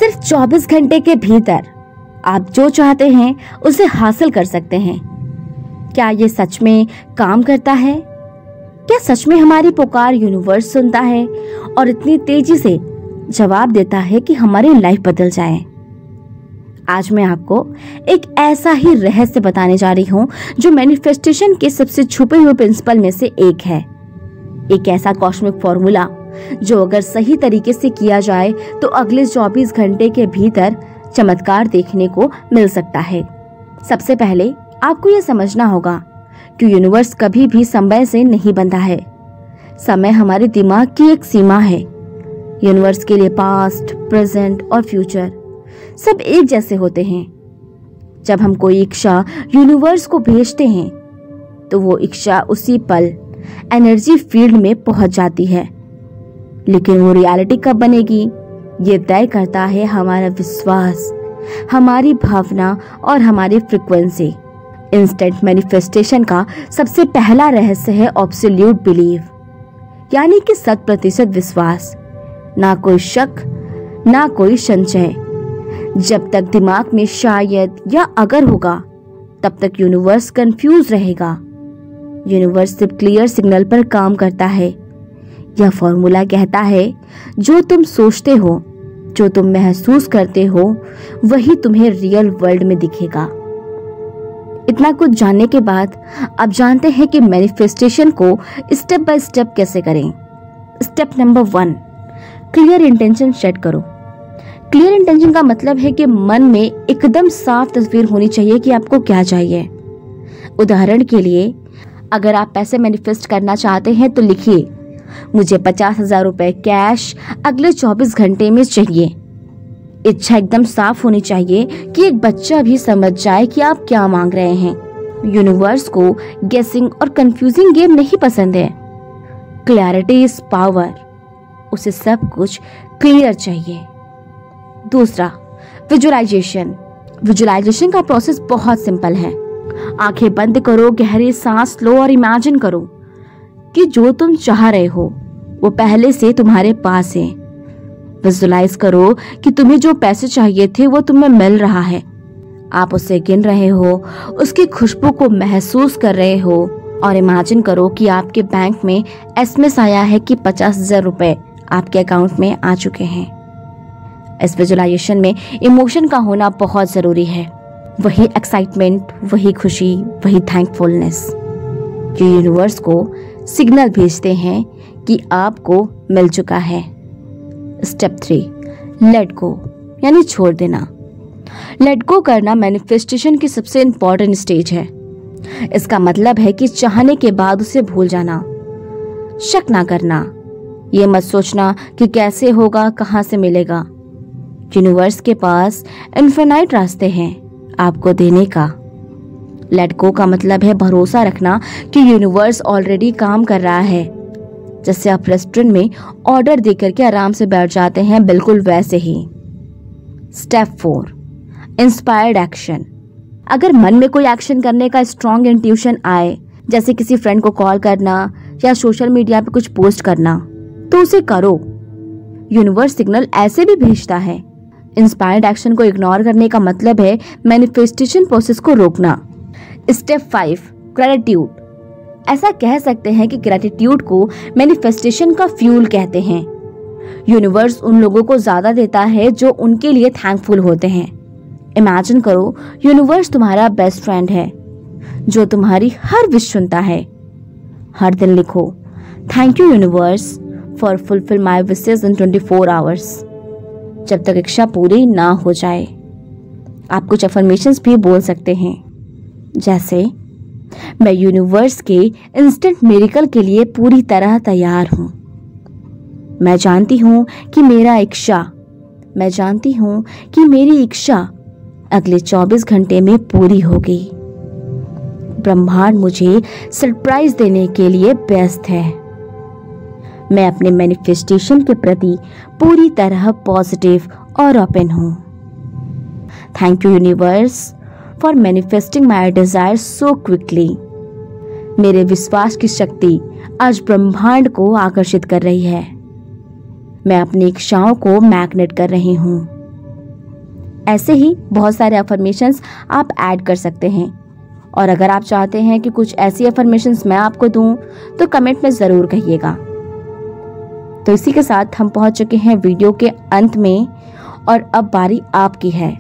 सिर्फ 24 घंटे के भीतर आप जो चाहते हैं उसे हासिल कर सकते हैं। क्या ये सच में काम करता है? क्या सच में हमारी पुकार यूनिवर्स सुनता है और इतनी तेजी से जवाब देता है कि हमारी लाइफ बदल जाए? आज मैं आपको एक ऐसा ही रहस्य बताने जा रही हूँ जो मैनिफेस्टेशन के सबसे छुपे हुए प्रिंसिपल में से एक है। एक ऐसा कॉस्मिक फॉर्मूला जो अगर सही तरीके से किया जाए तो अगले 24 घंटे के भीतर चमत्कार देखने को मिल सकता है। सबसे पहले आपको यह समझना होगा कि यूनिवर्स कभी भी समय से नहीं बंधा है। समय हमारे दिमाग की एक सीमा है। यूनिवर्स के लिए पास्ट, प्रेजेंट और फ्यूचर सब एक जैसे होते हैं। जब हम कोई इच्छा यूनिवर्स को भेजते हैं तो वो इच्छा उसी पल एनर्जी फील्ड में पहुंच जाती है, लेकिन वो रियलिटी कब बनेगी ये तय करता है हमारा विश्वास, हमारी भावना और हमारी फ्रीक्वेंसी। इंस्टेंट मैनिफेस्टेशन का सबसे पहला रहस्य है एब्सोल्यूट बिलीव, यानी कि 100% विश्वास, ना कोई शक ना कोई संशय। जब तक दिमाग में शायद या अगर होगा तब तक यूनिवर्स कंफ्यूज रहेगा। यूनिवर्स सिर्फ क्लियर सिग्नल पर काम करता है। यह फॉर्मूला कहता है जो तुम सोचते हो, जो तुम महसूस करते हो, वही तुम्हें रियल वर्ल्ड में दिखेगा। इतना कुछ जानने के बाद अब जानते हैं कि मैनिफेस्टेशन को स्टेप बाय स्टेप कैसे करें। Step number 1, clear intention set करो। क्लियर इंटेंशन का मतलब है कि मन में एकदम साफ तस्वीर होनी चाहिए कि आपको क्या चाहिए। उदाहरण के लिए, अगर आप पैसे मैनिफेस्ट करना चाहते हैं तो लिखिए, मुझे 50,000 रुपए कैश अगले 24 घंटे में चाहिए। इच्छा एकदम साफ होनी चाहिए कि एक बच्चा भी समझ जाए कि आप क्या मांग रहे हैं। यूनिवर्स को गेसिंग और कंफ्यूजिंग गेम नहीं पसंद है। क्लैरिटी इज पावर, उसे सब कुछ क्लियर चाहिए। दूसरा, विजुअलाइजेशन। विजुअलाइजेशन का प्रोसेस बहुत सिंपल है। आंखें बंद करो, गहरी सांस लो और इमेजिन करो कि जो तुम चाह रहे हो वो पहले से तुम्हारे पास है। विजुअलाइज करो कि तुम्हें जो पैसे चाहिए थे वो तुम्हें मिल रहा है। आप उसे गिन रहे हो, उसकी खुशबू को महसूस कर रहे हो और इमेजिन करो कि आपके बैंक में एसएमएस आया है कि 50,000 रुपए आपके अकाउंट में आ चुके हैं। इस विजुअलाइजेशन में इमोशन का होना बहुत जरूरी है। वही एक्साइटमेंट, वही खुशी, वही थैंकफुलनेस जो यूनिवर्स को सिग्नल भेजते हैं कि आपको मिल चुका है। स्टेप 3, लेट गो, यानी छोड़ देना। लेट गो करना मैनिफेस्टेशन की सबसे इंपॉर्टेंट स्टेज है। इसका मतलब है कि चाहने के बाद उसे भूल जाना, शक ना करना, ये मत सोचना कि कैसे होगा, कहां से मिलेगा। यूनिवर्स के पास इनफिनाइट रास्ते हैं आपको देने का। लेट गो का मतलब है भरोसा रखना कि यूनिवर्स ऑलरेडी काम कर रहा है। जैसे आप रेस्टोरेंट में ऑर्डर देकर के आराम से बैठ जाते हैं, बिल्कुल वैसे ही। Step 4, inspired action. अगर मन में कोई एक्शन करने का स्ट्रॉन्ग इंट्यूशन आए, जैसे किसी फ्रेंड को कॉल करना या सोशल मीडिया पे कुछ पोस्ट करना, तो उसे करो। यूनिवर्स सिग्नल ऐसे भी भेजता है। इंस्पायर्ड एक्शन को इग्नोर करने का मतलब है मैनिफेस्टेशन प्रोसेस को रोकना। Step 5, gratitude. ऐसा कह सकते हैं कि ग्रैटिट्यूड को मैनिफेस्टेशन का फ्यूल कहते हैं। यूनिवर्स उन लोगों को ज्यादा देता है जो उनके लिए थैंकफुल होते हैं। इमेजिन करो यूनिवर्स तुम्हारा बेस्ट फ्रेंड है जो तुम्हारी हर विश सुनता है। हर दिन लिखो, thank you universe for fulfil my wishes in 24 hours, जब तक इच्छा पूरी ना हो जाए। आप कुछ अफर्मेशंस भी बोल सकते हैं, जैसे मैं यूनिवर्स के इंस्टेंट मिरेकल के लिए पूरी तरह तैयार हूं। मैं जानती हूं कि मेरी इच्छा अगले 24 घंटे में पूरी होगी। ब्रह्मांड मुझे सरप्राइज देने के लिए व्यस्त है। मैं अपने मैनिफेस्टेशन के प्रति पूरी तरह पॉजिटिव और ओपन हूं। Thank you universe for manifesting my desire so quickly. मेरे विश्वास की शक्ति आज ब्रह्मांड को आकर्षित कर रही है। मैं अपनी इच्छाओं को मैग्नेट कर रही हूँ। ऐसे ही बहुत सारे अफर्मेशंस आप ऐड कर सकते हैं। और अगर आप चाहते हैं कि कुछ ऐसी अफर्मेशंस मैं आपको दूं तो कमेंट में ज़रूर कहिएगा। तो इसी के साथ हम पहुंच चुके हैं वीडियो के अंत में और अब बारी आपकी है।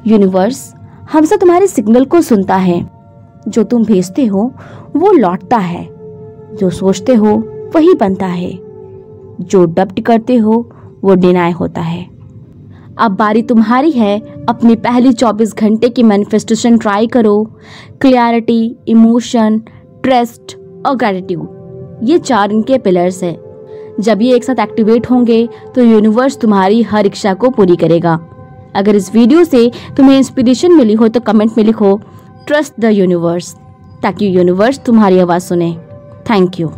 यूनिवर्स हमसे तुम्हारे सिग्नल को सुनता है। जो तुम भेजते हो वो लौटता है, जो सोचते हो वही बनता है, जो डब्ट करते हो वो डिनाई होता है। अब बारी तुम्हारी है। अपनी पहली 24 घंटे की मैनिफेस्टेशन ट्राई करो। क्लैरिटी, इमोशन, ट्रस्ट और ग्रैटिट्यूड, ये 4 इनके पिलर्स हैं। जब ये एक साथ एक्टिवेट होंगे तो यूनिवर्स तुम्हारी हर इच्छा को पूरी करेगा। अगर इस वीडियो से तुम्हें इंस्पिरेशन मिली हो तो कमेंट में लिखो ट्रस्ट द यूनिवर्स, ताकि यूनिवर्स तुम्हारी आवाज़ सुने। Thank you.